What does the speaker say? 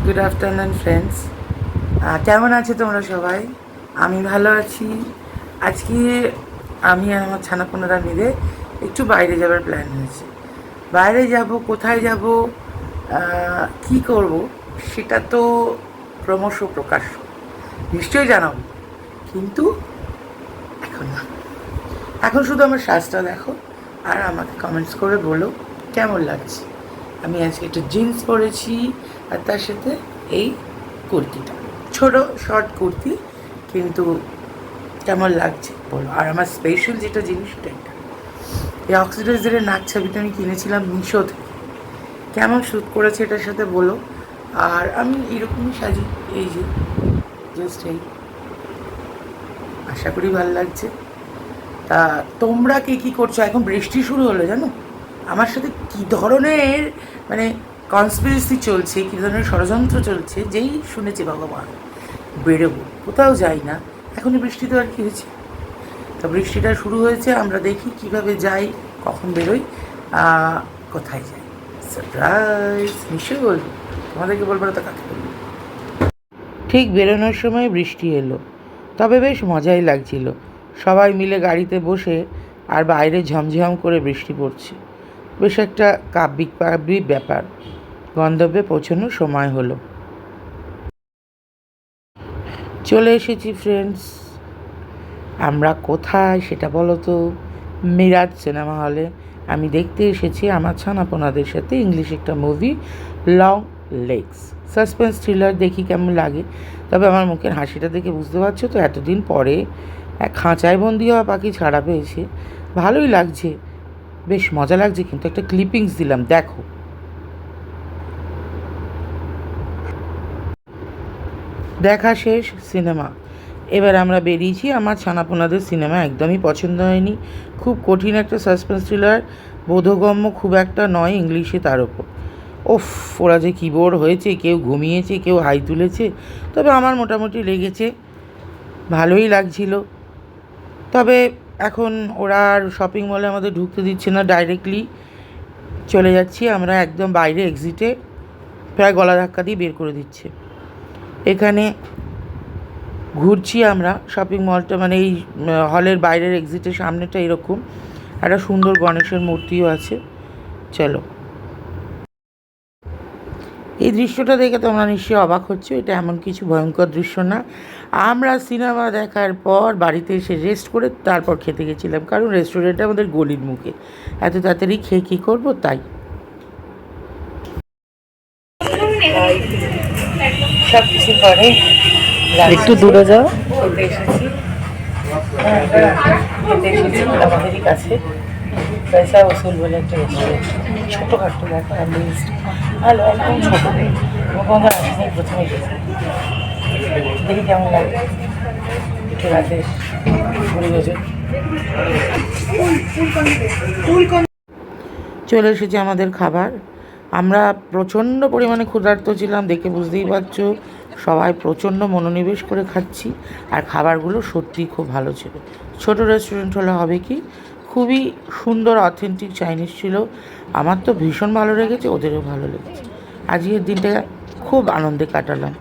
Good afternoon friends, কেমন আছো তোমরা সবাই? আমি ভালো আছি। আজকে আমি আর আমার ছানাপোনারা মিলে একটু বাইরে যাবার প্ল্যান হয়েছে। বাইরে যাব, কোথায় যাব, কি করব, সেটা তো ক্রমশ প্রকাশ্য, নিশ্চয়ই জানাবো, কিন্তু এখন না। এখন শুধু আমার শ্বাসটা দেখো আর আমাকে কমেন্টস করে বলো কেমন লাগছে। আমি আজকে একটা জিন্স পরেছি আর তার সাথে এই কুর্তিটা, ছোট শর্ট কুর্তি, কিন্তু কেমন লাগছে বলো। আর আমার স্পেশাল যেটা জিনিসটা এটা, এই অক্সিডাইজারের নাক ছাবিটা আমি কিনেছিলাম মিশো থেকে, কেমন শ্যুট করেছে এটার সাথে বলো। আর আমি এরকমই সাজি, এই যে জাস্ট এই, আশা করি ভালো লাগছে। তা তোমরা কে কী করছো? এখন বৃষ্টি শুরু হলো জানো, আমার সাথে কী ধরনের মানে কনস্পিরেসি চলছে, কী ধরনের ষড়যন্ত্র চলছে, যেই শুনেছি ভগবান বেরোবো, কোথাও যাই না। এখনই বৃষ্টি তো আর কী হয়েছে, তা বৃষ্টিটা শুরু হয়েছে, আমরা দেখি কিভাবে যাই, কখন বেরোই, কোথায় যাই। সারপ্রাইজ নিশ্চয়ই বলবো, তোমাদেরকে বলবো না তো কাকে বলবো। ঠিক বেরোনোর সময় বৃষ্টি এলো, তবে বেশ মজাই লাগছিল। সবাই মিলে গাড়িতে বসে আর বাইরে ঝমঝম করে বৃষ্টি পড়ছে, বেশ একটা কাব্যিক কাব্যিক ব্যাপার। গন্তব্যে পৌঁছানোর সময় হলো, চলে এসেছি ফ্রেন্ডস। আমরা কোথায় সেটা বলো তো? মিরাজ সিনেমা হলে আমি দেখতে এসেছি আমার ছানাপোনাদের সাথে ইংলিশ একটা movie, long legs. Suspense thriller, দেখি কেমন লাগে। তবে আমার মুখের হাসিটা দেখে বুঝতে পারছো তো, এতদিন পরে এক খাঁচায় বন্দি হওয়া পাখি ছাড়া পেয়েছে, ভালোই লাগছে, বেশ মজা লাগছে। কিন্তু একটা ক্লিপিংস দিলাম, দেখো। দেখা শেষ সিনেমা, এবার আমরা বেরিয়েছি। আমার ছানাপোনাদের সিনেমা একদমই পছন্দ হয়নি, খুব কঠিন একটা সাসপেন্স থ্রিলার, বোধগম্য খুব একটা নয় ইংলিশে, তার ওপর ওফ, ওরা যে কী বোর হয়েছে, কেউ ঘুমিয়েছে, কেউ হাই তুলেছে। তবে আমার মোটামুটি লেগেছে, ভালোই লাগছিল। তবে এখন ওরা আর শপিং মলে আমাদের ঢুকতে দিচ্ছে না, ডাইরেক্টলি চলে যাচ্ছি আমরা একদম বাইরে এক্সিটে, প্রায় গলা ধাক্কা দিয়ে বের করে দিচ্ছে। এখানে ঘুরছি আমরা শপিং মলটা, মানে এই হলের বাইরের এক্সিটের সামনেটা এরকম একটা সুন্দর গণেশের মূর্তিও আছে। চলো, এই দৃশ্যটা দেখে তোমরা নিশ্চয়ই অবাক হচ্ছে, এটা এমন কিছু ভয়ঙ্কর দৃশ্য না। আমরা সিনেমা দেখার পর বাড়িতে এসে রেস্ট করে তারপর খেতে গেছিলাম, কারণ রেস্টুরেন্টটা আমাদের গলির মুখে, এত তাড়াতাড়ি খেয়ে কী করবো, তাই সব কিছু পরে একটু দূরে যাও। খেতে এসেছি। খেতে এসেছি আমাদেরই কাছে পয়সা ওসুল বলে একটা রেস্টুরেন্ট, ছোটোখাটো দেখো, লিস্ট ভালো, একদম ছোটো, কোনো আসেনি, প্রথমে গেছি, দেখি কেমন লাগে। একটু রাতে ঘুরে গেছে, চলে এসেছে আমাদের খাবার। আমরা প্রচণ্ড পরিমাণে ক্ষুধার্ত ছিলাম, দেখে বুঝতেই পারছো, সবাই প্রচণ্ড মনোনিবেশ করে খাচ্ছি। আর খাবারগুলো সত্যিই খুব ভালো ছিল। ছোট রেস্টুরেন্ট হলে হবে কি, খুবই সুন্দর অথেন্টিক চাইনিজ ছিল। আমার তো ভীষণ ভালো লেগেছে, ওদেরও ভালো লেগেছে। আজকের দিনটা খুব আনন্দে কাটালাম।